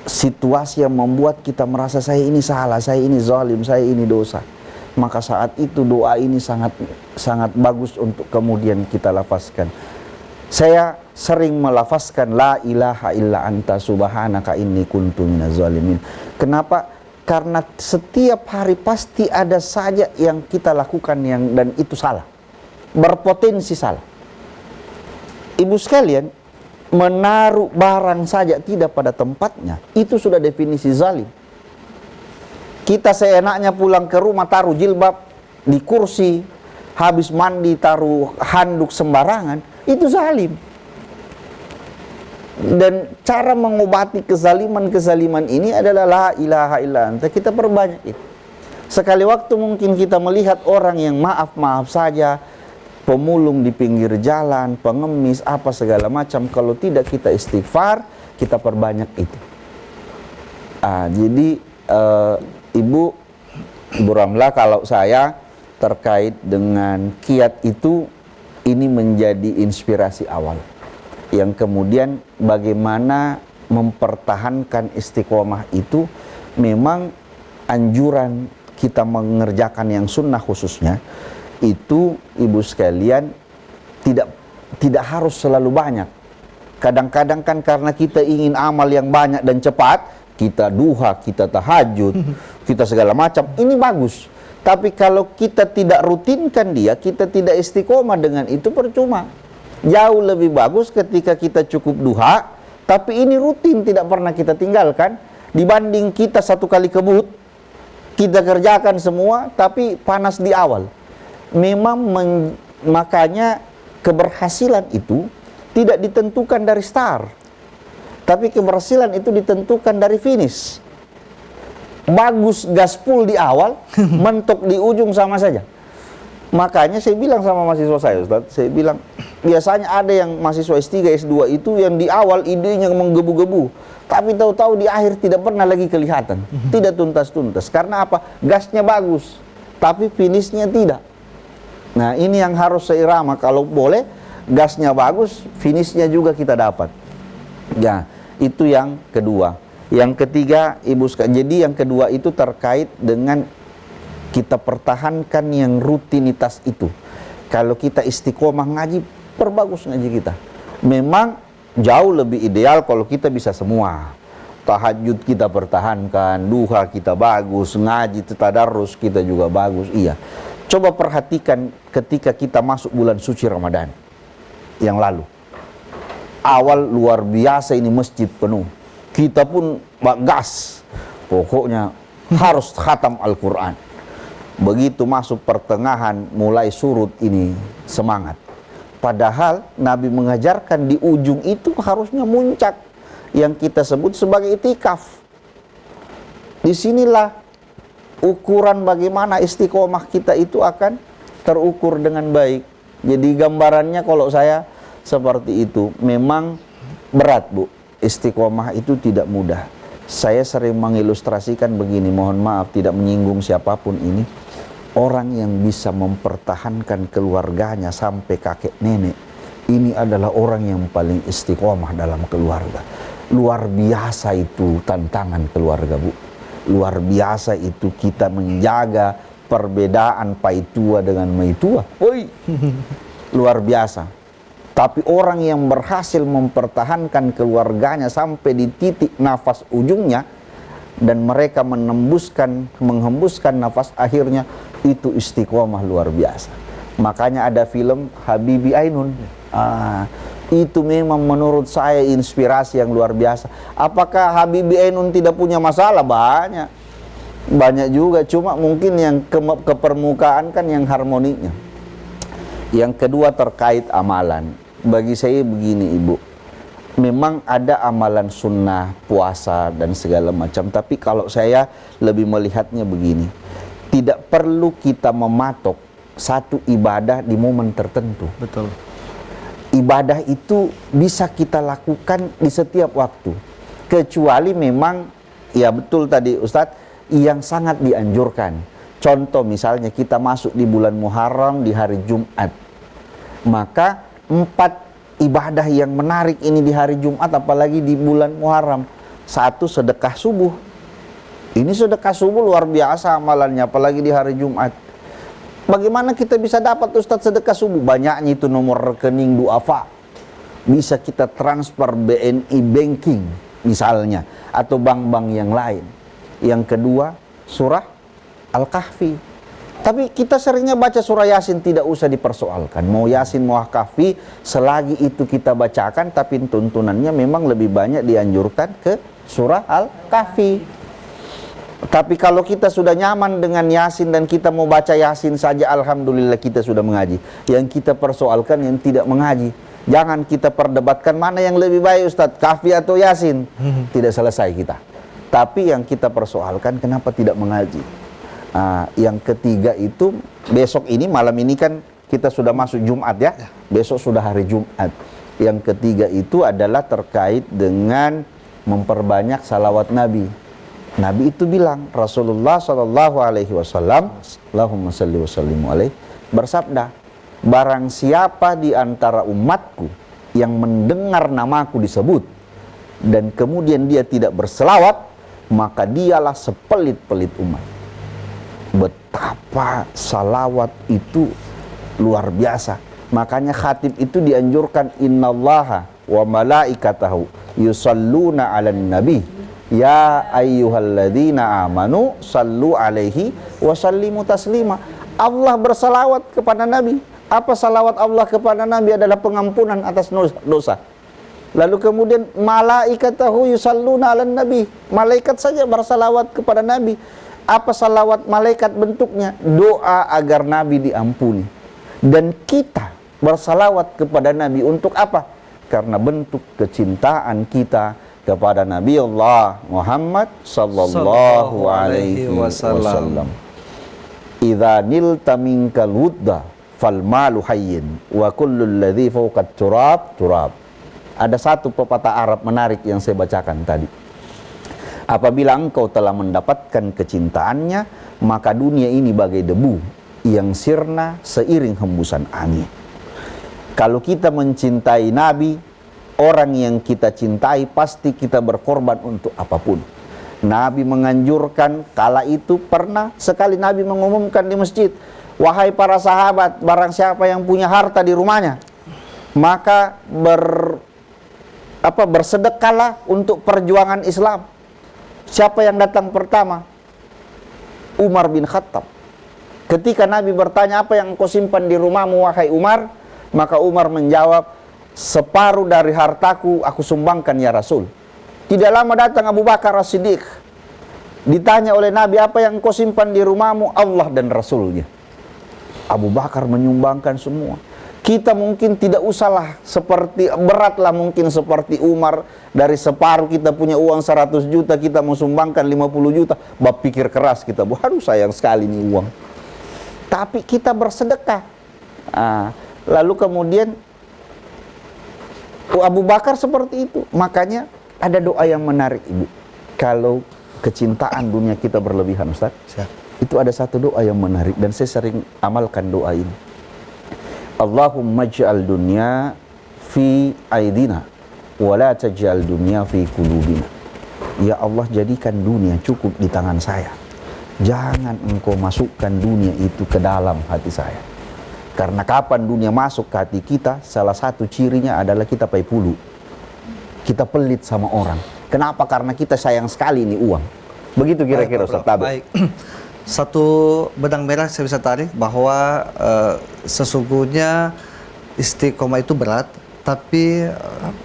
situasi yang membuat kita merasa saya ini salah, saya ini zalim, saya ini dosa. Maka saat itu doa ini sangat bagus untuk kemudian kita lafazkan. Saya sering melafazkan la ilaha illa anta subhanaka inni kuntu minaz zalimin. Kenapa? Karena setiap hari pasti ada saja yang kita lakukan dan itu salah, berpotensi salah. Ibu sekalian, menaruh barang saja tidak pada tempatnya, itu sudah definisi zalim. Kita seenaknya pulang ke rumah taruh jilbab di kursi, habis mandi taruh handuk sembarangan, itu zalim. Dan cara mengobati kezaliman ini adalah la ilaha illa anta. Kita perbanyak itu. Sekali waktu mungkin kita melihat orang yang maaf saja, pemulung di pinggir jalan, pengemis, apa segala macam, kalau tidak kita istighfar, kita perbanyak itu. Jadi Ibu Ramlah, kalau saya terkait dengan kiat itu, ini menjadi inspirasi awal. Yang kemudian bagaimana mempertahankan istiqomah itu, memang anjuran kita mengerjakan yang sunnah khususnya, itu ibu sekalian tidak harus selalu banyak. Kadang-kadang kan karena kita ingin amal yang banyak dan cepat, kita duha, kita tahajud, kita segala macam, ini bagus. Tapi kalau kita tidak rutinkan dia, kita tidak istiqomah dengan itu, percuma. Jauh lebih bagus ketika kita cukup duha, tapi ini rutin, tidak pernah kita tinggalkan, dibanding kita satu kali kebut, kita kerjakan semua, tapi panas di awal. Memang makanya keberhasilan itu tidak ditentukan dari start, tapi keberhasilan itu ditentukan dari finish. bagus gaspol di awal, mentok di ujung sama saja. Makanya saya bilang sama mahasiswa saya, Ustaz, saya bilang biasanya ada yang mahasiswa S3, S2 itu yang di awal idenya menggebu-gebu, tapi tahu-tahu di akhir tidak pernah lagi kelihatan, tidak tuntas-tuntas. Karena apa? Gasnya bagus, tapi finishnya tidak. Nah, ini yang harus seirama. Kalau boleh, gasnya bagus, finishnya juga kita dapat. Ya, itu yang kedua. Yang ketiga, Ibu sekalian, jadi yang kedua itu terkait dengan kita pertahankan yang rutinitas itu. Kalau kita istiqomah ngaji, perbagus ngaji kita. Memang jauh lebih ideal kalau kita bisa semua. Tahajud kita pertahankan, duha kita bagus, ngaji tadarus kita juga bagus. Iya. Coba perhatikan ketika kita masuk bulan suci Ramadan yang lalu. Awal luar biasa ini masjid penuh. Kita pun gas. Pokoknya harus khatam Al-Quran. Begitu masuk pertengahan mulai surut ini semangat. Padahal Nabi mengajarkan di ujung itu harusnya muncak yang kita sebut sebagai itikaf. Disinilah ukuran bagaimana istiqomah kita itu akan terukur dengan baik. Jadi gambarannya kalau saya seperti itu. Memang berat, Bu. Istiqomah itu tidak mudah. Saya sering mengilustrasikan begini, mohon maaf tidak menyinggung siapapun ini. Orang yang bisa mempertahankan keluarganya sampai kakek nenek, ini adalah orang yang paling istiqomah dalam keluarga. Luar biasa itu tantangan keluarga, Bu. Luar biasa itu kita menjaga perbedaan paitua dengan maitua. Oi, luar biasa. Tapi orang yang berhasil mempertahankan keluarganya sampai di titik nafas ujungnya, dan mereka menghembuskan nafas akhirnya, itu istiqomah luar biasa. Makanya ada film Habibi Ainun. Itu memang menurut saya inspirasi yang luar biasa. Apakah Habibi Ainun tidak punya masalah? Banyak juga, cuma mungkin yang ke permukaan kan yang harmoninya. Yang kedua terkait amalan. Bagi saya begini, Ibu, memang ada amalan sunnah, puasa dan segala macam. Tapi kalau saya lebih melihatnya begini, tidak perlu kita mematok satu ibadah di momen tertentu. Betul. Ibadah itu bisa kita lakukan di setiap waktu. Kecuali memang, ya betul tadi Ustadz, yang sangat dianjurkan. Contoh misalnya kita masuk di bulan Muharram di hari Jumat. Maka 4 ibadah yang menarik ini di hari Jumat, apalagi di bulan Muharram. 1, sedekah subuh. Ini sedekah subuh luar biasa amalannya, apalagi di hari Jumat. Bagaimana kita bisa dapat Ustadz sedekah subuh? Banyaknya itu nomor rekening duafa. Bisa kita transfer BNI banking misalnya, atau bank-bank yang lain. Yang kedua, surah Al-Kahfi. Tapi kita seringnya baca surah Yasin, tidak usah dipersoalkan. Mau Yasin, mau Kahfi, selagi itu kita bacakan, tapi tuntunannya memang lebih banyak dianjurkan ke surah Al-Kahfi. Tapi kalau kita sudah nyaman dengan Yasin dan kita mau baca Yasin saja, alhamdulillah kita sudah mengaji. Yang kita persoalkan yang tidak mengaji. Jangan kita perdebatkan mana yang lebih baik Ustadz, Kahfi atau Yasin. Tidak selesai kita. Tapi yang kita persoalkan kenapa tidak mengaji. Yang ketiga itu, besok ini, malam ini kan kita sudah masuk Jumat ya. Besok sudah hari Jumat. Yang ketiga itu adalah terkait dengan memperbanyak salawat Nabi. Nabi itu bilang, Rasulullah SAW, Allahumma salli wa sallimu alaih, bersabda, barang siapa di antara umatku yang mendengar namaku disebut dan kemudian dia tidak berselawat, maka dialah sepelit-pelit umat. Betapa salawat itu luar biasa. Makanya khatib itu dianjurkan, innallaha wa malaikatahu yusalluna 'alan nabi ya ayyuhalladzina amanu sallu alaihi wa sallimu taslima. Allah bersalawat kepada Nabi. Apa salawat Allah kepada Nabi? Adalah pengampunan atas dosa. Lalu kemudian malaikatahu yusalluna 'alan nabi. Malaikat saja bersalawat kepada Nabi. Apa salawat malaikat bentuknya? Doa agar Nabi diampuni. Dan kita bersalawat kepada Nabi untuk apa? Karena bentuk kecintaan kita kepada Nabi Allah Muhammad sallallahu alaihi wasallam. Idza nilta minkal wudda fal malu hayyin wa kullul ladzi fawqa turab turab. Ada satu pepatah Arab menarik yang saya bacakan tadi. Apabila engkau telah mendapatkan kecintaannya, maka dunia ini bagai debu yang sirna seiring hembusan angin. Kalau kita mencintai Nabi, orang yang kita cintai pasti kita berkorban untuk apapun. Nabi menganjurkan, kala itu pernah sekali Nabi mengumumkan di masjid, wahai para sahabat, barang siapa yang punya harta di rumahnya, maka bersedekahlah untuk perjuangan Islam. Siapa yang datang pertama? Umar bin Khattab. Ketika Nabi bertanya, apa yang kau simpan di rumahmu wahai Umar? Maka Umar menjawab, separuh dari hartaku aku sumbangkan ya Rasul. Tidak lama datang Abu Bakar As-Siddiq. Ditanya oleh Nabi, apa yang kau simpan di rumahmu? Allah dan Rasulnya. Abu Bakar menyumbangkan semua. Kita mungkin tidak usahlah seperti, beratlah mungkin seperti Umar. Dari separuh kita punya uang 100 juta, kita mau sumbangkan 50 juta. Bab pikir keras kita, waduh sayang sekali nih uang. Tapi kita bersedekah. Lalu kemudian Abu Bakar seperti itu. Makanya ada doa yang menarik, Ibu. Kalau kecintaan dunia kita berlebihan, Ustaz, itu ada satu doa yang menarik dan saya sering amalkan doa ini. Allahumma ja'al dunya fi aidina wa la taj'al dunya fi qulubina. Ya Allah, jadikan dunia cukup di tangan saya. Jangan engkau masukkan dunia itu ke dalam hati saya. Karena kapan dunia masuk ke hati kita, salah satu cirinya adalah kita paipulu. Kita pelit sama orang. Kenapa? Karena kita sayang sekali ini uang. Begitu kira-kira Ustaz Tabe. Baik. Satu benang merah saya bisa tarik bahwa sesungguhnya istiqomah itu berat, tapi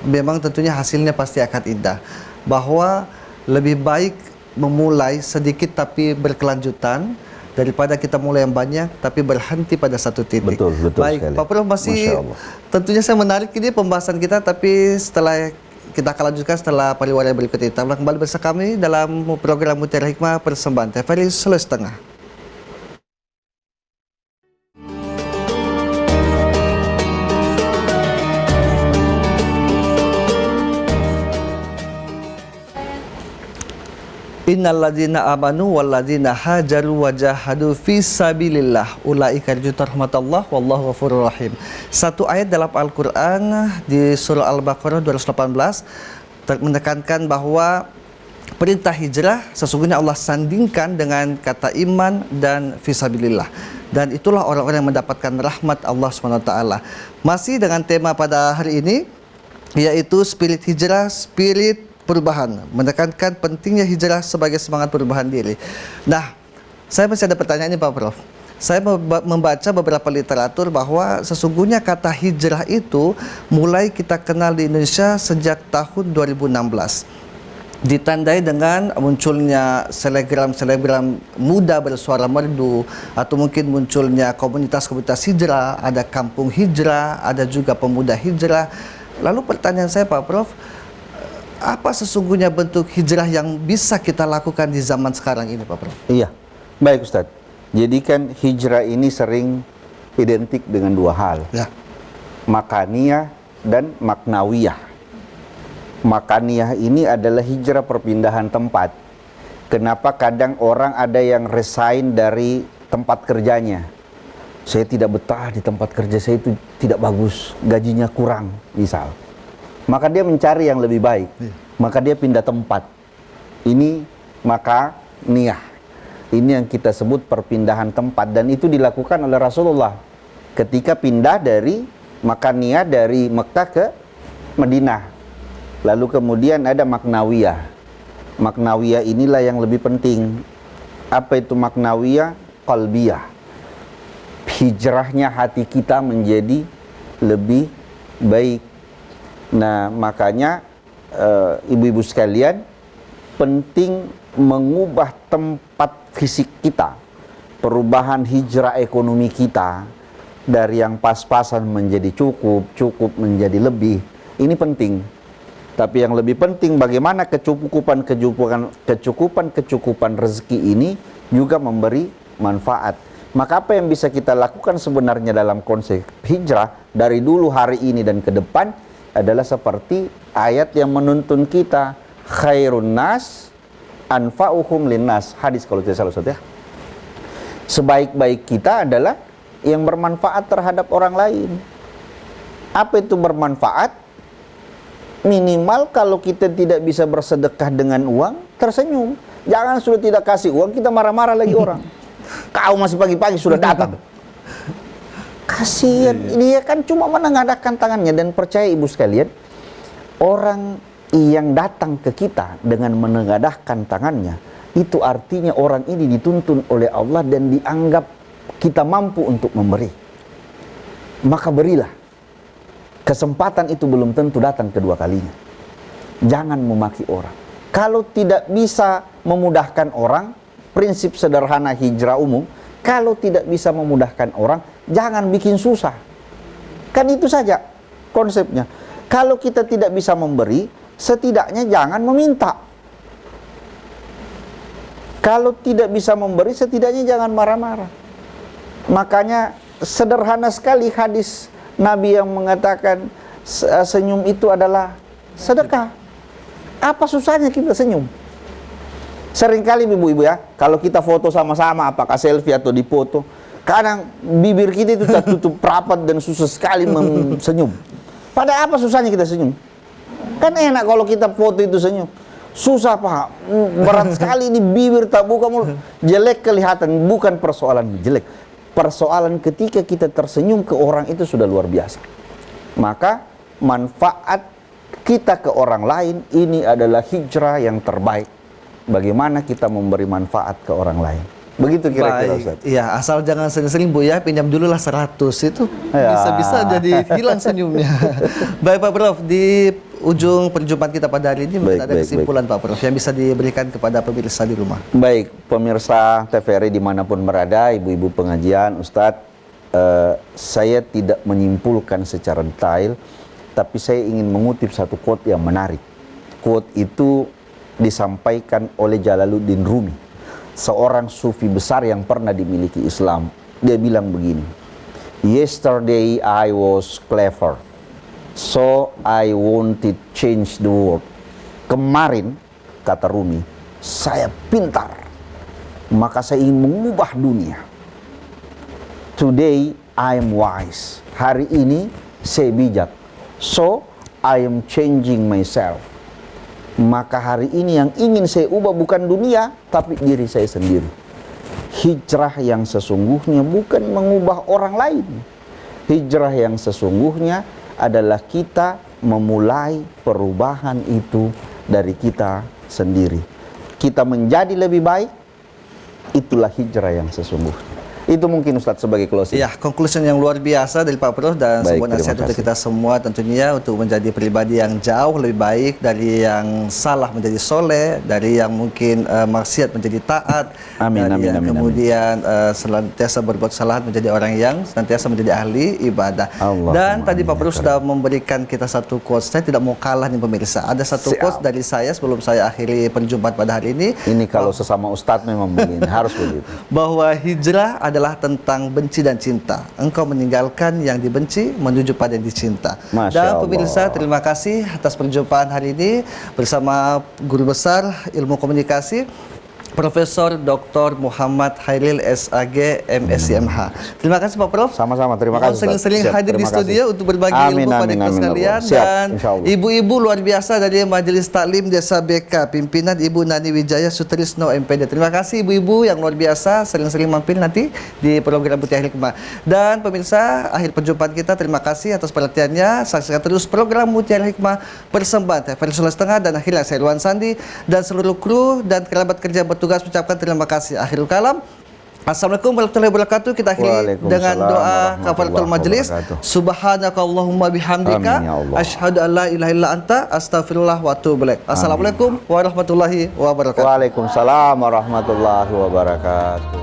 memang tentunya hasilnya pasti akan indah. Bahwa lebih baik memulai sedikit tapi berkelanjutan daripada kita mulai yang banyak tapi berhenti pada satu titik. Betul Baik, sekali. Pak Prof, masih tentunya saya menarik ini pembahasan kita, tapi setelah kita akan lanjutkan setelah pariwara berikut ini. Tetaplah kembali bersama kami dalam program Mutiara Hikmah persembahan TVRI Sulawesi Tengah. Innalladzina amanu walladzina hajaru wajahadu fisabilillah ulaika yarjuna rahmatallah wallahu ghafurur rahim. Satu ayat dalam Al-Qur'an di surah Al-Baqarah 218 menekankan bahwa perintah hijrah sesungguhnya Allah sandingkan dengan kata iman dan fisabilillah. Dan itulah orang-orang yang mendapatkan rahmat Allah SWT. Masih dengan tema pada hari ini, yaitu spirit hijrah, spirit perubahan, menekankan pentingnya hijrah sebagai semangat perubahan diri. Nah, saya masih ada pertanyaan ini Pak Prof. Saya membaca beberapa literatur bahwa sesungguhnya kata hijrah itu mulai kita kenal di Indonesia sejak tahun 2016. Ditandai dengan munculnya selebgram muda bersuara merdu, atau mungkin munculnya komunitas-komunitas hijrah, ada kampung hijrah, ada juga pemuda hijrah. Lalu pertanyaan saya Pak Prof, apa sesungguhnya bentuk hijrah yang bisa kita lakukan di zaman sekarang ini Pak Prof? Iya, baik Ustadz. Jadi kan hijrah ini sering identik dengan dua hal. Ya. Makaniyah dan maknawiyah. Makaniyah ini adalah hijrah perpindahan tempat. Kenapa kadang orang ada yang resign dari tempat kerjanya? Saya tidak betah di tempat kerja saya, itu tidak bagus, gajinya kurang misal. Maka dia mencari yang lebih baik. Maka dia pindah tempat. Ini maka niyah. Ini yang kita sebut perpindahan tempat. Dan itu dilakukan oleh Rasulullah ketika pindah dari Makaniyah, dari Mekah ke Madinah. Lalu kemudian ada maknawiyah. Maknawiyah inilah yang lebih penting. Apa itu maknawiyah? Qalbiyah. Hijrahnya hati kita menjadi lebih baik. Nah, makanya ibu-ibu sekalian, penting mengubah tempat fisik kita. Perubahan hijrah ekonomi kita dari yang pas-pasan menjadi cukup, cukup menjadi lebih. Ini penting. Tapi yang lebih penting bagaimana kecukupan rezeki ini juga memberi manfaat. Maka apa yang bisa kita lakukan sebenarnya dalam konsep hijrah dari dulu, hari ini dan ke depan adalah seperti ayat yang menuntun kita, khairun nas anfa'uhum linnas. Hadis kalau tidak salah, Ustaz ya. Sebaik-baik kita adalah yang bermanfaat terhadap orang lain. Apa itu bermanfaat? Minimal kalau kita tidak bisa bersedekah dengan uang, tersenyum. Jangan sudah tidak kasih uang, kita marah-marah lagi orang. Kau masih pagi-pagi sudah datang. Kasihan, dia kan cuma menengadahkan tangannya. Dan percaya ibu sekalian, orang yang datang ke kita dengan menengadahkan tangannya, itu artinya orang ini dituntun oleh Allah dan dianggap kita mampu untuk memberi. Maka berilah. Kesempatan itu belum tentu datang kedua kalinya. Jangan memaki orang. Kalau tidak bisa memudahkan orang, prinsip sederhana hijrah umum, kalau tidak bisa memudahkan orang, jangan bikin susah. Kan itu saja konsepnya. Kalau kita tidak bisa memberi, setidaknya jangan meminta. Kalau tidak bisa memberi, setidaknya jangan marah-marah. Makanya sederhana sekali hadis Nabi yang mengatakan senyum itu adalah sedekah. Apa susahnya kita senyum? Seringkali ibu-ibu ya, kalau kita foto sama-sama, apakah selfie atau di foto, kadang bibir kita itu tertutup rapat dan susah sekali senyum. Padahal apa susahnya kita senyum? Kan enak kalau kita foto itu senyum. Susah Pak, berat sekali ini bibir tak buka mulut. Jelek kelihatan, bukan persoalan jelek. Persoalan ketika kita tersenyum ke orang itu sudah luar biasa. Maka manfaat kita ke orang lain ini adalah hijrah yang terbaik. Bagaimana kita memberi manfaat ke orang lain. Begitu kira-kira Ustaz. Iya, asal jangan sering-sering Bu ya, pinjam dulu lah 100 itu Ya. bisa-bisa jadi hilang senyumnya. Baik Pak Prof, di ujung perjumpaan kita pada hari ini mungkin ada kesimpulan Pak Prof yang bisa diberikan kepada pemirsa di rumah. Baik, pemirsa TVRI dimanapun berada, ibu-ibu pengajian, Ustadz, saya tidak menyimpulkan secara detail, tapi saya ingin mengutip satu quote yang menarik. Quote itu disampaikan oleh Jalaluddin Rumi, seorang sufi besar yang pernah dimiliki Islam. Dia bilang begini, "Yesterday I was clever, so I wanted change the world." Kemarin, kata Rumi, saya pintar, maka saya ingin mengubah dunia. Today I am wise. Hari ini saya bijak, so I am changing myself. Maka hari ini yang ingin saya ubah bukan dunia, tapi diri saya sendiri. Hijrah yang sesungguhnya bukan mengubah orang lain. Hijrah yang sesungguhnya adalah kita memulai perubahan itu dari kita sendiri. Kita menjadi lebih baik, itulah hijrah yang sesungguhnya. Itu mungkin Ustadz sebagai closing. Ya, conclusion yang luar biasa dari Pak Prof dan Baik, sebuah nasihat untuk kita semua tentunya untuk menjadi pribadi yang jauh lebih baik, dari yang salah menjadi soleh, dari yang mungkin maksiat menjadi taat, Amin, dari amin, yang amin, kemudian senantiasa berbuat salah menjadi orang yang senantiasa menjadi ahli ibadah. Allahumma Dan tadi Pak amin, Prof ya sudah memberikan kita satu quotes. Saya tidak mau kalah nih pemirsa. Ada satu Siap. quotes dari saya sebelum saya akhiri perjumpaan pada hari ini. Ini kalau sesama Ustadz memang begini, harus begitu. Bahwa hijrah adalah tentang benci dan cinta. Engkau meninggalkan yang dibenci menuju pada yang dicinta. Masya Dan Allah. pemirsa, terima kasih atas perjumpaan hari ini bersama Guru Besar Ilmu Komunikasi Profesor Dr. Muhammad Hairil SAG MSc/MH. Terima kasih Pak Prof. Sama-sama, terima Mohon kasih, Ustaz. sering-sering Siap, hadir di terima studio kasih. untuk berbagi Amin, ilmu pada amin, kita amin, sekalian. Allah. Siap, Dan insya Allah. ibu-ibu luar biasa dari Majelis Taklim Desa BK, pimpinan Ibu Nani Wijaya Sutrisno MPD. Terima kasih ibu-ibu yang luar biasa, sering-sering mampir nanti di program Mutiara Hikmah. Dan pemirsa, akhir perjumpaan kita, terima kasih atas perhatiannya. Saksikan terus program Mutiara Hikmah persembahan TVRI Sulawesi Tengah. Dan akhirnya saya Irwan Sandi dan seluruh kru dan kerabat kerja bertugas mengucapkan terima kasih. Akhirul kalam. Assalamualaikum warahmatullahi wabarakatuh. Kita akhiri dengan doa kafaratul majelis. Subhanakallahumma bihamdika Amin, ya Allah. asyhadu an la ilaha illa anta astaghfirullah wa atubu ilaik. Assalamualaikum warahmatullahi wabarakatuh. Waalaikumsalam warahmatullahi wabarakatuh.